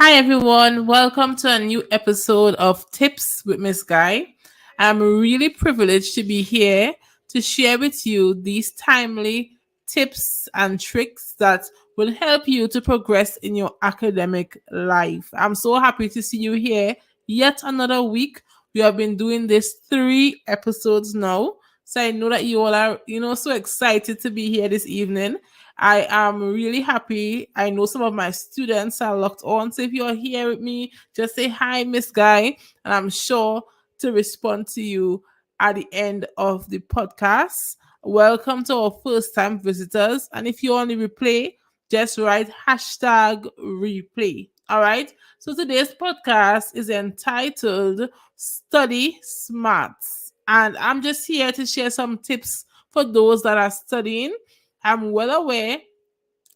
Hi everyone, welcome to a new episode of Tips with Miss Guy. I'm really privileged to be here to share with you these timely tips and tricks that will help you to progress in your academic life. I'm so happy to see you here yet another week. We have been doing this 3 episodes now. So I know that you all are, so excited to be here this evening. I am really happy. I know some of my students are locked on. So if you're here with me, just say hi, Miss Guy, and I'm sure to respond to you at the end of the podcast. Welcome to our first time visitors. And if you're on the replay, just write hashtag replay. All right. So today's podcast is entitled Study Smarts. And I'm just here to share some tips for those that are studying. I'm well aware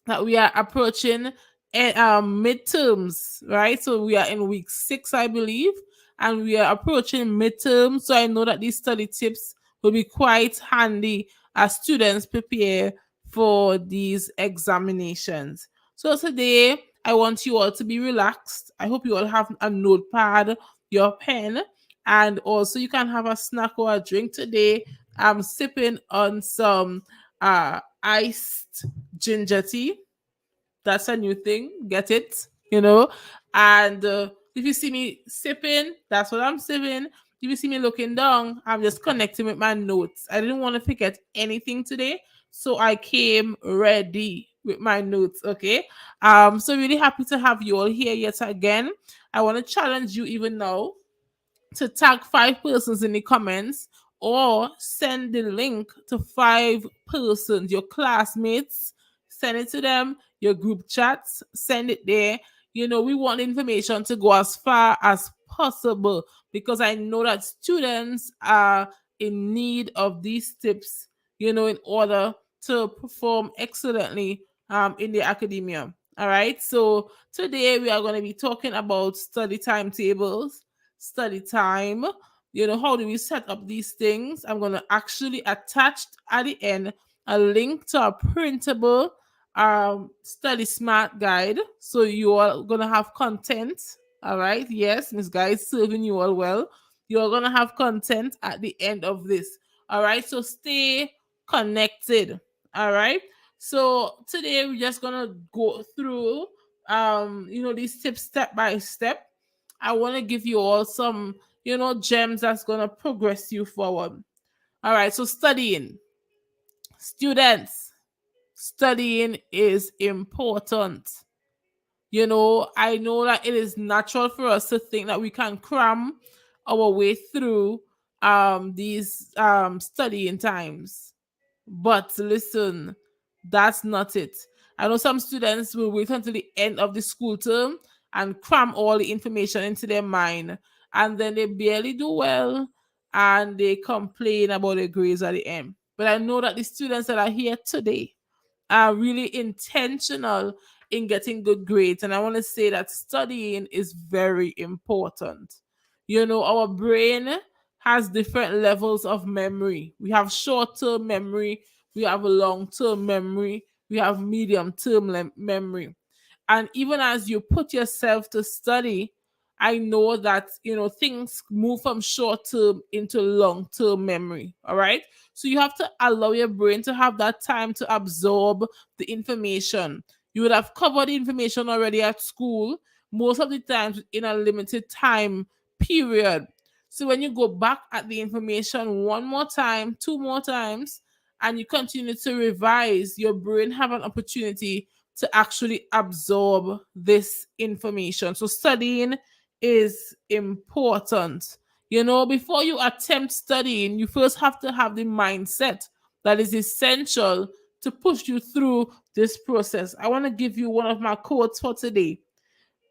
that we are approaching midterms, right? So we are in week 6, I believe, and we are approaching midterms. So I know that these study tips will be quite handy as students prepare for these examinations. So today, I want you all to be relaxed. I hope you all have a notepad, your pen, and also you can have a snack or a drink today. I'm sipping on some iced ginger tea. That's a new thing. Get it? You know? And if you see me sipping, that's what I'm sipping. If you see me looking down, I'm just connecting with my notes. I didn't want to forget anything today. So I came ready with my notes. Okay. So really happy to have you all here yet again. I want to challenge you even now to tag 5 persons in the comments or send the link to 5 persons, your classmates, send it to them, your group chats, send it there. We want information to go as far as possible because I know that students are in need of these tips, in order to perform excellently in the academia. All right. So today we are going to be talking about study timetables, study time. How do we set up these things? I'm going to actually attach at the end a link to a printable study smart guide. So you are going to have content. All right. Yes, Miss Guy is serving you all well. You're going to have content at the end of this. All right. So stay connected. All right. So today we're just going to go through these tips step by step. I want to give you all some, gems that's going to progress you forward. All right, so studying. Students, studying is important. I know that it is natural for us to think that we can cram our way through these studying times. But listen, that's not it. I know some students will wait until the end of the school term and cram all the information into their mind, and then they barely do well and they complain about their grades at the end. But I know that the students that are here today are really intentional in getting good grades. And I want to say that studying is very important. Our brain has different levels of memory. We have short term memory, we have a long term memory, we have medium term memory. And even as you put yourself to study, I know that things move from short term into long term memory. All right. So you have to allow your brain to have that time to absorb the information. You would have covered the information already at school, most of the times in a limited time period. So when you go back at the information one more time, 2 more times, and you continue to revise, your brain have an opportunity to actually absorb this information. So studying is important. Before you attempt studying, you first have to have the mindset that is essential to push you through this process. I want to give you one of my quotes for today.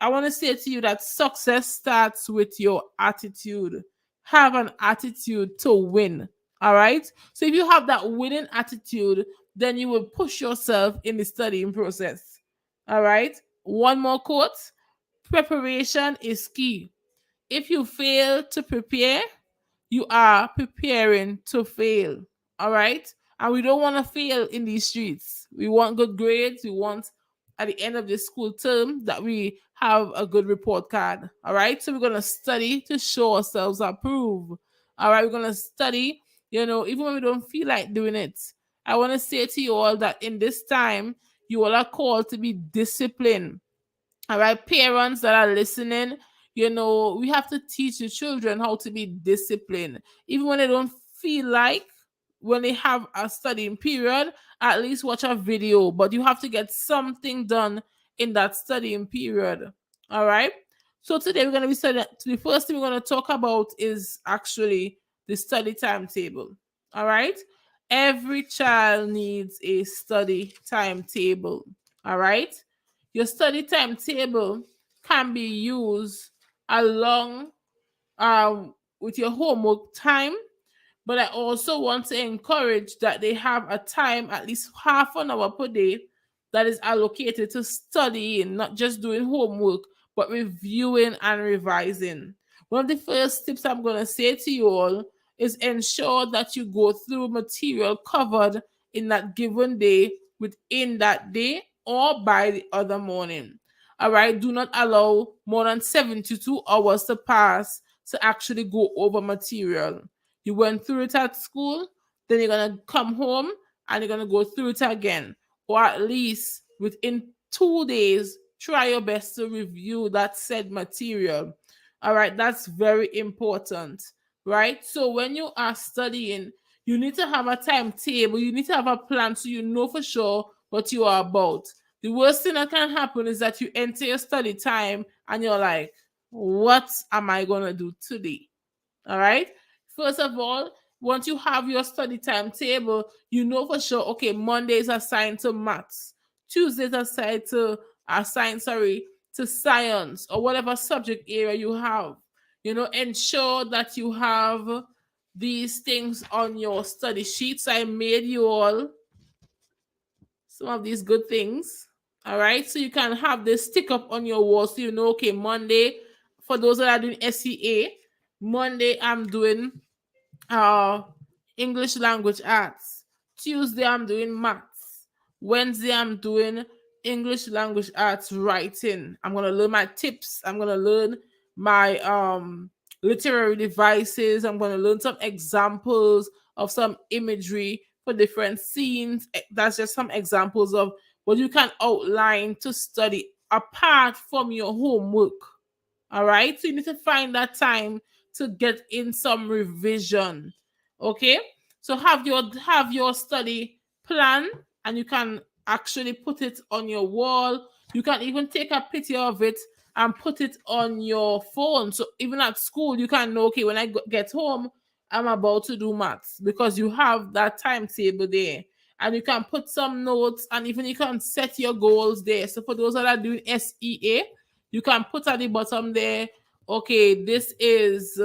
I want to say to you that success starts with your attitude. Have an attitude to win. All right. So if you have that winning attitude, then you will push yourself in the studying process. All right. One more quote: preparation is key. If you fail to prepare, you are preparing to fail. All right. And we don't want to fail in these streets. We want good grades. We want at the end of the school term that we have a good report card. All right. So we're going to study to show ourselves approved. All right. We're going to study, even when we don't feel like doing it. I want to say to you all that in this time, you all are called to be disciplined. All right, parents that are listening, we have to teach the children how to be disciplined, even when they don't feel like, when they have a studying period, at least watch a video, but you have to get something done in that studying period. All right. So today we're going to be studying. The first thing we're going to talk about is actually the study timetable. All right. Every child needs a study timetable. All right. Your study timetable can be used along with your homework time, but I also want to encourage that they have a time, at least half an hour per day, that is allocated to studying, not just doing homework, but reviewing and revising. One of the first tips I'm going to say to you all is ensure that you go through material covered in that given day within that day or by the other morning. All right, do not allow more than 72 hours to pass to actually go over material. You went through it at school, then you're going to come home and you're going to go through it again. Or at least within 2 days, try your best to review that said material. All right, that's very important, right? So when you are studying, you need to have a timetable, you need to have a plan so you know for sure what you are about. The worst thing that can happen is that you enter your study time and you're like, what am I going to do today? All right. First of all, once you have your study timetable, you know for sure, okay, Monday is assigned to maths, Tuesday is assigned to science or whatever subject area you have. Ensure that you have these things on your study sheets. I made you all some of these good things. All right. So you can have this stick up on your wall so you know, okay, Monday, for those that are doing SEA, Monday I'm doing uh English language arts. Tuesday I'm doing maths. Wednesday I'm doing English language arts writing. I'm gonna learn my tips. I'm gonna learn my literary devices. I'm gonna learn some examples of some imagery for different scenes. That's just some examples of what you can outline to study apart from your homework. All right. So you need to find that time to get in some revision. Okay. So have your study plan and you can actually put it on your wall. You can even take a picture of it and put it on your phone. So even at school, you can know, okay, when I get home, I'm about to do maths because you have that timetable there. And you can put some notes and even you can set your goals there. So for those that are doing SEA, you can put at the bottom there, okay, this is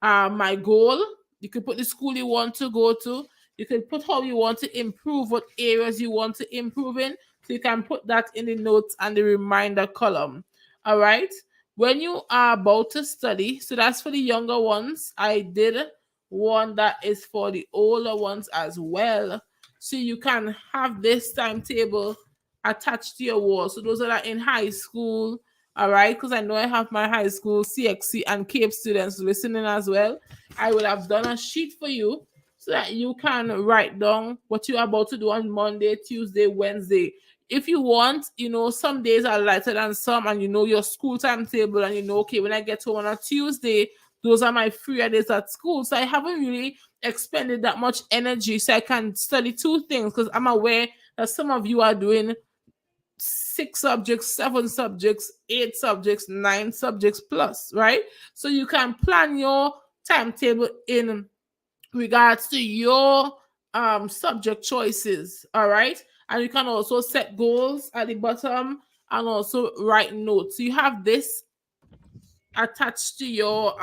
my goal. You can put the school you want to go to. You can put how you want to improve, what areas you want to improve in. So you can put that in the notes and the reminder column. All right. When you are about to study, so that's for the younger ones. I did one that is for the older ones as well. So you can have this timetable attached to your wall. So those that are in high school, all right, because I know I have my high school CXC and CAPE students listening as well. I will have done a sheet for you so that you can write down what you're about to do on Monday, Tuesday, Wednesday. If you want, some days are lighter than some, and you know your school timetable, and you know, okay, when I get home on a Tuesday, those are my free days at school. So I haven't really expended that much energy so I can study two things because I'm aware that some of you are doing 6 subjects, 7 subjects, 8 subjects, 9 subjects plus, right? So you can plan your timetable in regards to your subject choices, all right? And you can also set goals at the bottom and also write notes. So you have this attached to your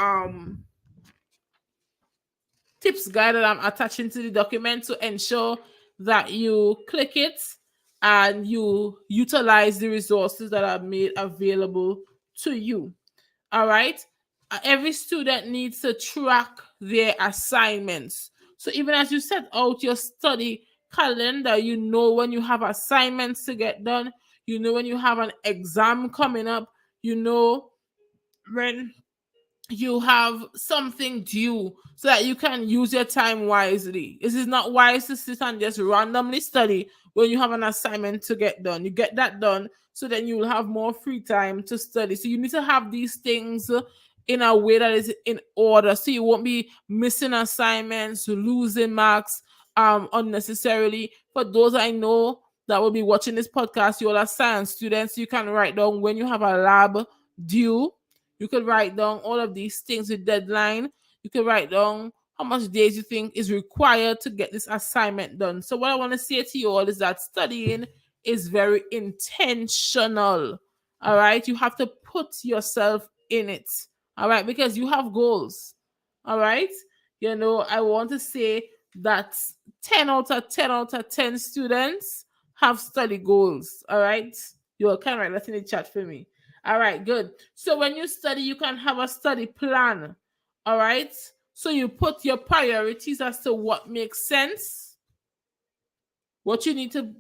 tips guide that I'm attaching to the document to ensure that you click it and you utilize the resources that are made available to you. All right. Every student needs to track their assignments. So even as you set out your study calendar, you know when you have assignments to get done, You know when you have an exam coming up. You know when you have something due, so that you can use your time wisely. This is not wise to sit and just randomly study when you have an assignment to get done. You get that done, so then you will have more free time to study. So you need to have these things in a way that is in order, so you won't be missing assignments, losing marks unnecessarily. For those I know that will be watching this podcast, you all are science students. You can write down when you have a lab due. You could write down all of these things with deadline. You could write down how much days you think is required to get this assignment done. So what I want to say to you all is that studying is very intentional. All right. You have to put yourself in it. All right. Because you have goals. All right. I want to say that 10 out of 10 out of 10 students have study goals. All right. You can write that in the chat for me. All right, good. So when you study, you can have a study plan. All right. So you put your priorities as to what makes sense, what you need to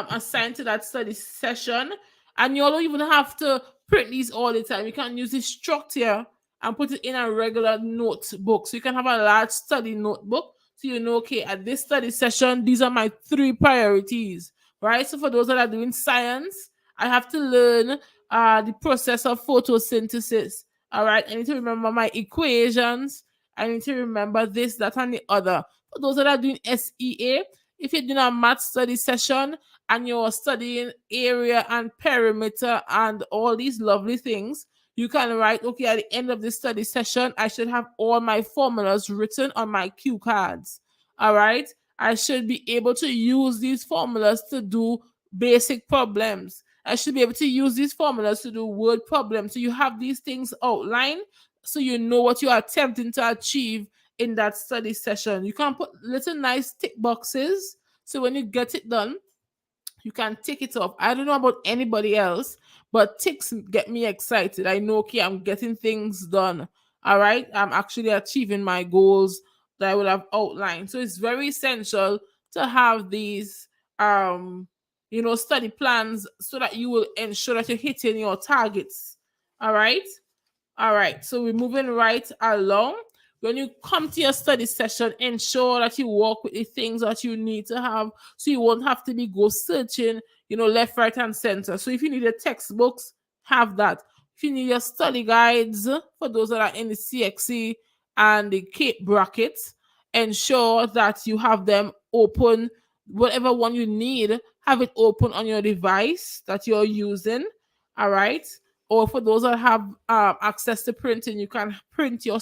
assign to that study session. And you don't even have to print these all the time. You can use this structure and put it in a regular notebook. So you can have a large study notebook. So you know, okay, at this study session, these are my 3 priorities, right? So for those that are doing science, I have to learn the process of photosynthesis. All right, I need to remember my equations. I need to remember this, that, and the other. For those that are doing SEA, if you're doing a math study session and you're studying area and perimeter and all these lovely things, you can write, okay, at the end of this study session, I should have all my formulas written on my cue cards. All right. I should be able to use these formulas to do basic problems. I should be able to use these formulas to do word problems. So you have these things outlined, so you know what you're attempting to achieve in that study session. You can put little nice tick boxes, so when you get it done, you can tick it off. I don't know about anybody else, but ticks get me excited. I know, okay, I'm getting things done. All right, I'm actually achieving my goals that I would have outlined. So it's very essential to have these study plans, so that you will ensure that you're hitting your targets. All right. All right, so we're moving right along. When you come to your study session, ensure that you walk with the things that you need to have, so you won't have to be go searching, left, right, and center. So if you need your textbooks, have that. If you need your study guides, for those that are in the CXC and the Cape brackets, ensure that you have them open. Whatever one you need, have it open on your device that you're using. All right. Or for those that have access to printing, you can print you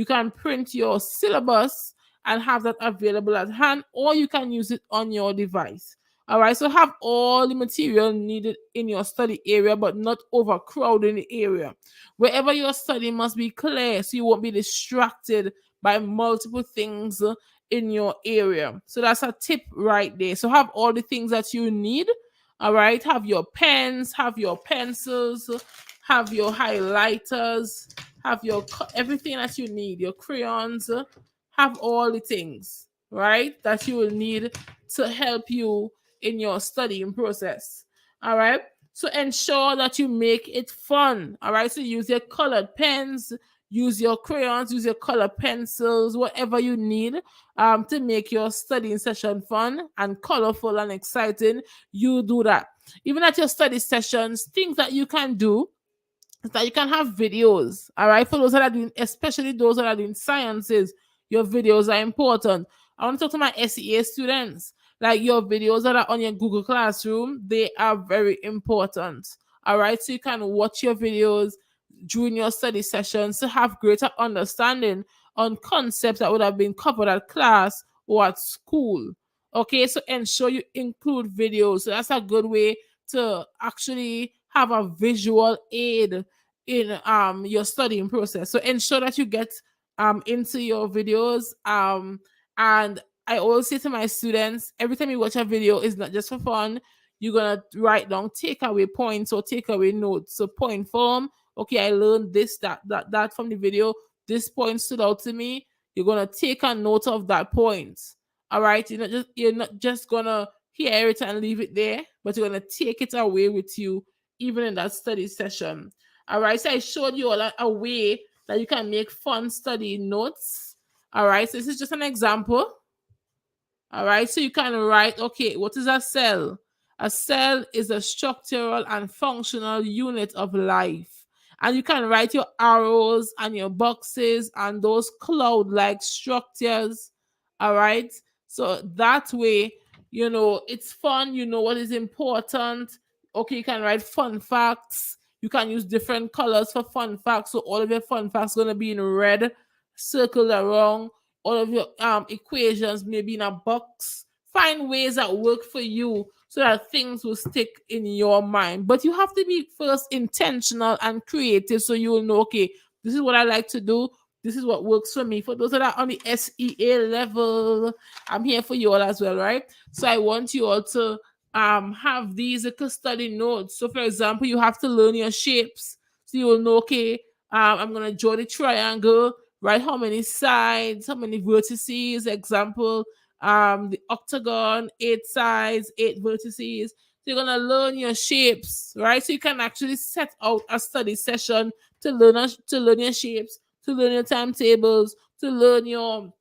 can print your syllabus and have that available at hand, or you can use it on your device. All right, so have all the material needed in your study area, but not overcrowding the area. Wherever you're studying must be clear, so you won't be distracted by multiple things in your area. So that's a tip right there. So have all the things that you need. All right, have your pens, have your pencils, have your highlighters, have everything that you need, your crayons, have all the things, right, that you will need to help you in your studying process. All right, so ensure that you make it fun. All right, so use your colored pens, use your crayons, use your color pencils, whatever you need to make your studying session fun and colorful and exciting. You do that. Even at your study sessions, things that you can do is that you can have videos. All right, for those that are doing, especially those that are doing sciences, your videos are important. I want to talk to my SEA students. Like, your videos that are on your Google Classroom, they are very important. All right, so you can watch your videos during your study sessions to have greater understanding on concepts that would have been covered at class or at school. Okay, so ensure you include videos. So that's a good way to actually have a visual aid in your studying process. So ensure that you get into your videos. And I always say to my students, every time you watch a video, it's not just for fun. You're gonna write down takeaway points or takeaway notes. So point form. Okay, I learned this, that from the video. This point stood out to me. You're gonna take a note of that point. All right, you're not just gonna hear it and leave it there, but you're going to take it away with you even in that study session. All right, so I showed you all a way that you can make fun study notes. All right, so this is just an example. All right, so you can write, okay, what is a cell? A cell is a structural and functional unit of life. And you can write your arrows and your boxes and those cloud like structures. All right, so that way, it's fun, you know what is important. Okay, you can write fun facts. You can use different colors for fun facts. So all of your fun facts going to be in red, circled around. All of your equations maybe in a box. Find ways that work for you so that things will stick in your mind. But you have to be first intentional and creative so you will know, okay, this is what I like to do. This is what works for me. For those that are on the SEA level, I'm here for you all as well, right? So I want you all to have these study notes. So for example, you have to learn your shapes. So you will know, okay, I'm gonna draw the triangle, right? How many sides, how many vertices, example, the octagon, 8 sides, 8 vertices. So you're gonna learn your shapes, right? So you can actually set out a study session to learn your shapes, to learn your timetables, to learn your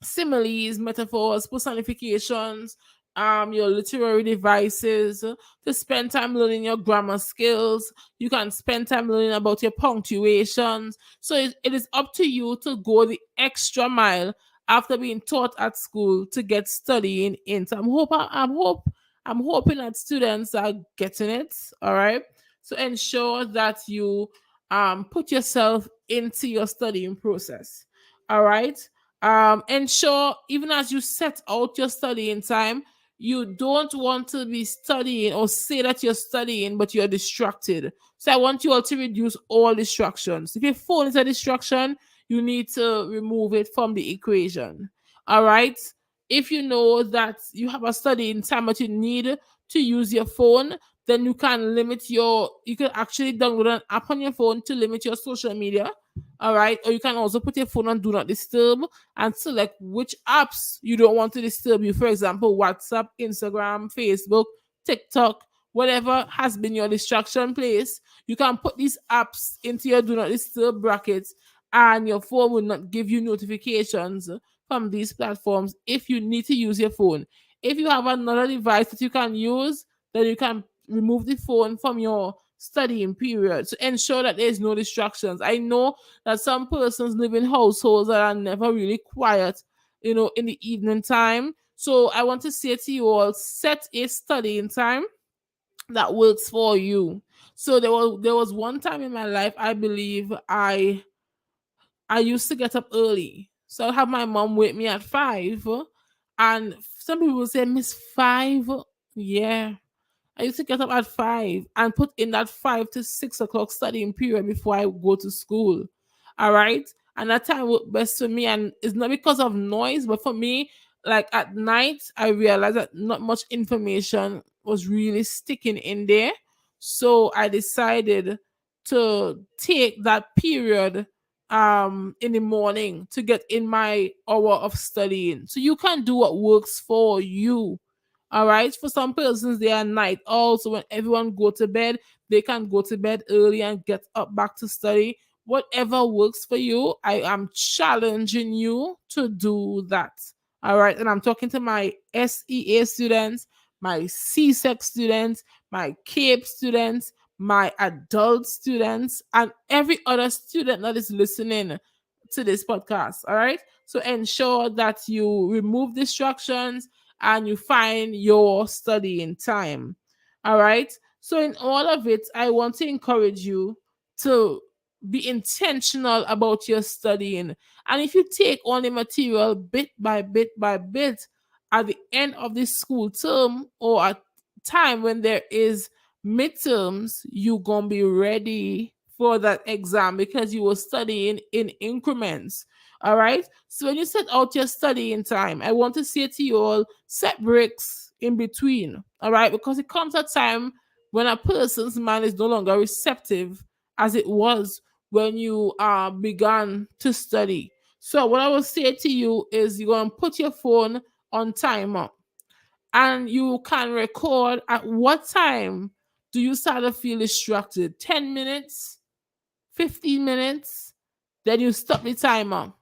similes, metaphors, personifications, your literary devices, to spend time learning your grammar skills. You can spend time learning about your punctuations. So it is up to you to go the extra mile after being taught at school to get studying in. So I'm hoping that students are getting it. All right. So ensure that you put yourself into your studying process. All right. Ensure even as you set out your studying time, you don't want to be studying or say that you're studying but you're distracted. So I want you all to reduce all distractions. If your phone is a distraction, you need to remove it from the equation. All right, if you know that you have a studying time but you need to use your phone, then you can actually download an app on your phone to limit your social media. All right, or you can also put your phone on do not disturb and select which apps you don't want to disturb you. For example, WhatsApp, Instagram, Facebook, TikTok, whatever has been your distraction place. You can put these apps into your do not disturb brackets, and your phone will not give you notifications from these platforms if you need to use your phone. If you have another device that you can use, then you can remove the phone from your studying period to ensure that there's no distractions. I know that some persons live in households that are never really quiet, in the evening time. So I want to say to you all, set a studying time that works for you. So there was one time in my life, I believe I used to get up early. So I'll have my mom wake me at 5. And some people say, Miss 5? Yeah. I used to get up at 5 and put in that 5 to 6 o'clock studying period before I go to school. All right. And that time worked best for me. And it's not because of noise, but for me, like at night, I realized that not much information was really sticking in there. So I decided to take that period in the morning to get in my hour of studying. So you can do what works for you. All right. For some persons, they are night owls. So when everyone go to bed, they can go to bed early and get up back to study. Whatever works for you, I am challenging you to do that. All right. And I'm talking to my SEA students, my CSEC students, my CAPE students, my adult students, and every other student that is listening to this podcast. All right. So ensure that you remove distractions and you find your studying time. All right. So, in all of it, I want to encourage you to be intentional about your studying. And if you take on the material bit by bit by bit at the end of this school term or at time when there is midterms, you gonna be ready for that exam because you were studying in increments. All right. So when you set out your studying time, I want to say to you all, set breaks in between. All right. Because it comes a time when a person's mind is no longer receptive as it was when you began to study. So what I will say to you is you're going to put your phone on timer. And you can record at what time do you start to feel distracted. 10 minutes, 15 minutes, then you stop the timer.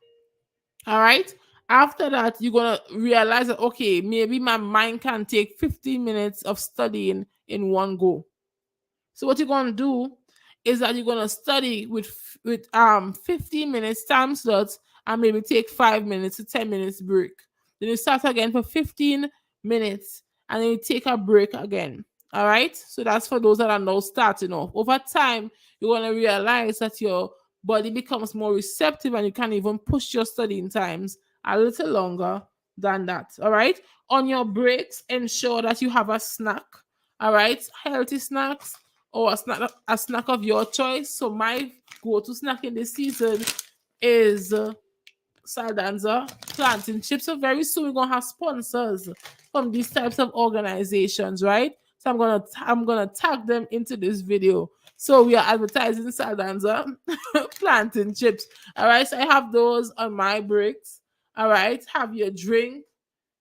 All right. After that, you're going to realize that, okay, maybe my mind can take 15 minutes of studying in one go. So what you're gonna do is that you're gonna study with 15 minutes time slots and maybe take 5 minutes to 10 minutes break. Then you start again for 15 minutes and then you take a break again. All right. So that's for those that are now starting off. Over time, you're gonna realize that your body becomes more receptive and you can even push your studying times a little longer than that. All right. On your breaks, ensure that you have a snack. All right, healthy snacks or a snack of your choice. So my go-to snack in this season is Saldanza plantain chips. So very soon we're gonna have sponsors from these types of organizations, right? So I'm gonna tag them into this video. So we are advertising Saldanza plantain chips. All right, so I have those on my breaks. All right, have your drink,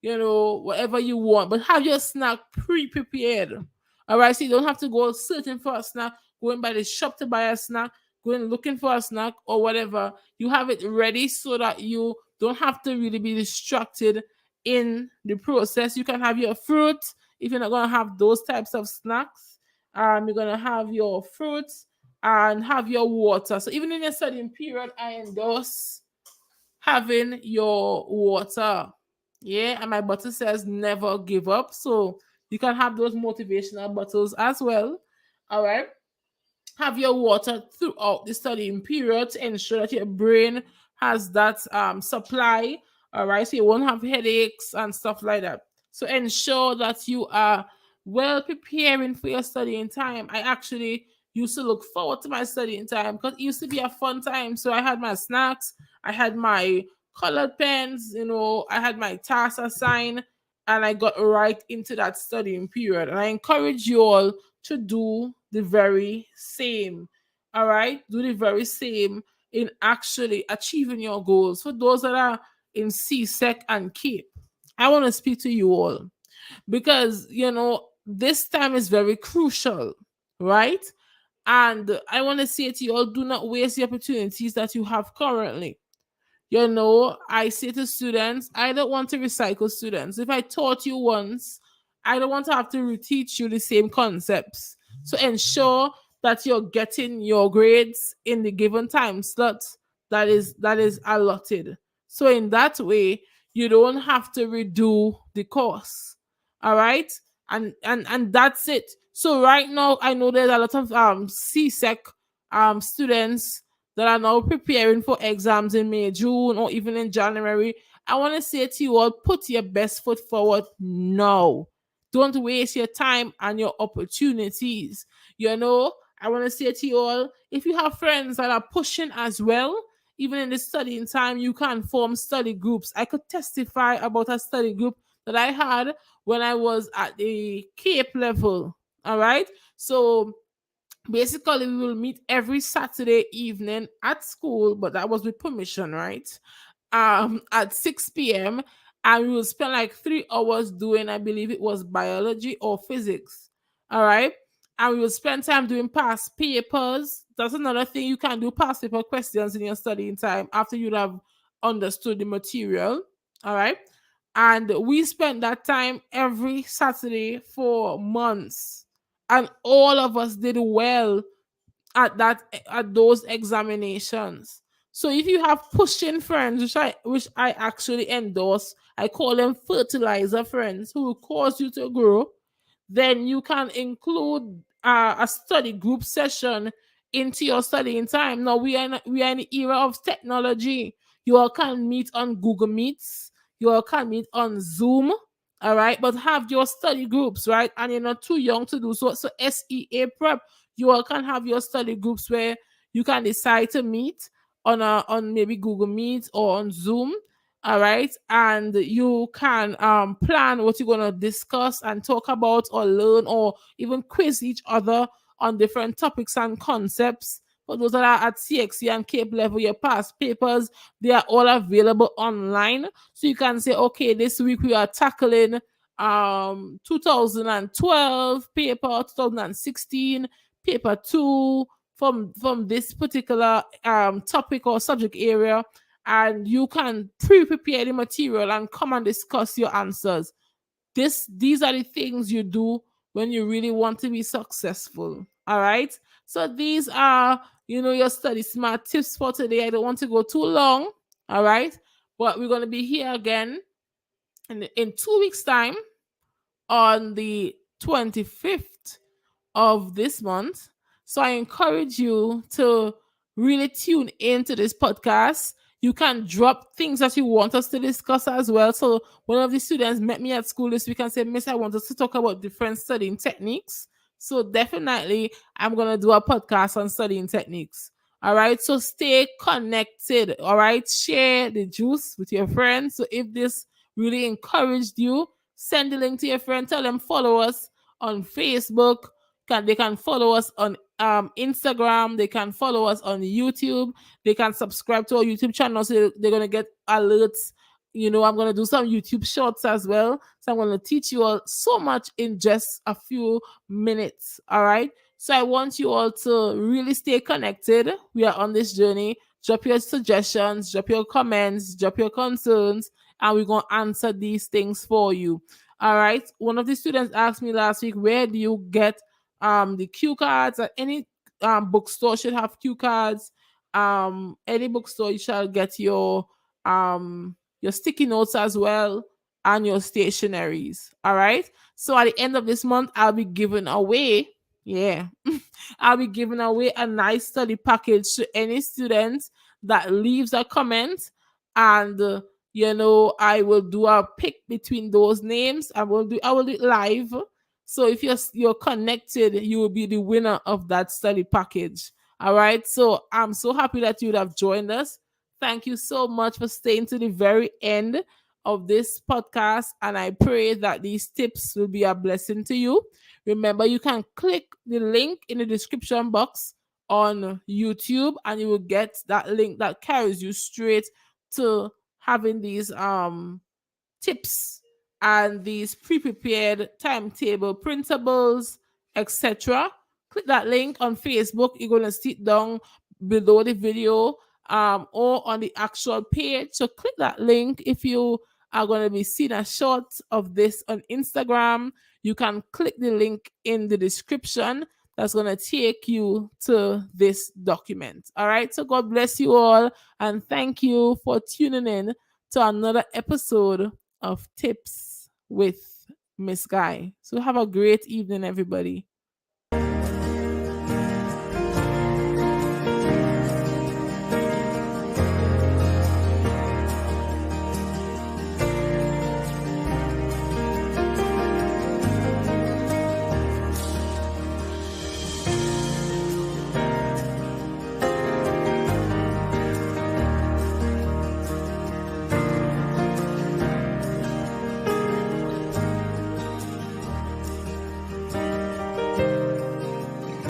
whatever you want, but have your snack pre-prepared. All right, so you don't have to go searching for a snack, going by the shop to buy a snack, going looking for a snack or whatever. You have it ready so that you don't have to really be distracted in the process. You can have your fruit if you're not gonna have those types of snacks. You're gonna have your fruits and have your water. So even in your studying period, I endorse having your water. Yeah, and my bottle says never give up. So you can have those motivational bottles as well. All right. Have your water throughout the studying period to ensure that your brain has that supply. All right. So you won't have headaches and stuff like that. So ensure that you are well preparing for your studying time. I actually used to look forward to my studying time because it used to be a fun time. So I had my snacks, I had my colored pens, I had my tasks assigned, and I got right into that studying period. And I encourage you all to do the very same. All right, do the very same in actually achieving your goals. For those that are in CSEC and CAPE, I want to speak to you all because this time is very crucial, right? And I want to say to you all, do not waste the opportunities that you have currently. I say to students, I don't want to recycle students. If I taught you once, I don't want to have to reteach you the same concepts. So ensure that you're getting your grades in the given time slot that is allotted. So in that way, you don't have to redo the course. All right? And that's it. So right now I know there's a lot of CSEC students that are now preparing for exams in May, June, or even in January. I want to say to you all, put your best foot forward now. Don't waste your time and your opportunities. I want to say to you all, if you have friends that are pushing as well, even in the studying time, you can form study groups. I could testify about a study group that I had when I was at the CAPE level. All right. So basically, we will meet every Saturday evening at school, but that was with permission, right? At 6 p.m. And we will spend like 3 hours doing, I believe it was biology or physics. All right. And we will spend time doing past papers. That's another thing. You can do past paper questions in your studying time after you have understood the material. All right. And we spent that time every Saturday for months. And all of us did well at those examinations. So if you have pushing friends, which I actually endorse, I call them fertilizer friends who will cause you to grow, then you can include a study group session into your studying time. Now we are in the era of technology. You all can meet on Google Meets. You all can meet on Zoom. All right, but have your study groups, right? And you're not too young to do so. So SEA prep, you all can have your study groups where you can decide to meet on maybe Google Meet or on Zoom. All right, and you can plan what you're gonna discuss and talk about or learn or even quiz each other on different topics and concepts. For those that are at CXC and CAPE level, your past papers, they are all available online. So you can say, okay, this week we are tackling 2012 paper, 2016 paper 2 from this particular topic or subject area, and you can pre-prepare the material and come and discuss your answers. These are the things you do when you really want to be successful. All right, so these are, your study smart tips for today. I don't want to go too long. All right, but we're going to be here again in 2 weeks time on the 25th of this month. So I encourage you to really tune into this podcast. You can drop things that you want us to discuss as well. So one of the students met me at school this week and said, Miss, I want us to talk about different studying techniques. So definitely I'm gonna do a podcast on studying techniques. All right. So stay connected. All right. Share the juice with your friends. So if this really encouraged you, send the link to your friend. Tell them follow us on Facebook. They can follow us on Instagram. They can follow us on YouTube. They can subscribe to our YouTube channel, so they're gonna get alerts. I'm gonna do some YouTube shorts as well. So I'm gonna teach you all so much in just a few minutes. All right. So I want you all to really stay connected. We are on this journey. Drop your suggestions, drop your comments, drop your concerns, and we're gonna answer these things for you. All right. One of the students asked me last week, where do you get the cue cards? At any bookstore should have cue cards. Any bookstore you shall get your sticky notes as well, and your stationaries. All right. So at the end of this month, I'll be giving away, yeah, I'll be giving away a nice study package to any student that leaves a comment, and I will do a pick between those names. I will do it live. So if you're connected, you will be the winner of that study package. All right. So I'm so happy that you would have joined us. Thank you so much for staying to the very end of this podcast. And I pray that these tips will be a blessing to you. Remember, you can click the link in the description box on YouTube, and you will get that link that carries you straight to having these tips and these pre-prepared timetable printables, etc. Click that link on Facebook. You're going to see it down below the video, or on the actual page. So click that link. If you are going to be seeing a short of this on Instagram, you can click the link in the description. That's going to take you to this document. All right. So God bless you all. And thank you for tuning in to another episode of Tips with Miss Guy. So have a great evening, everybody.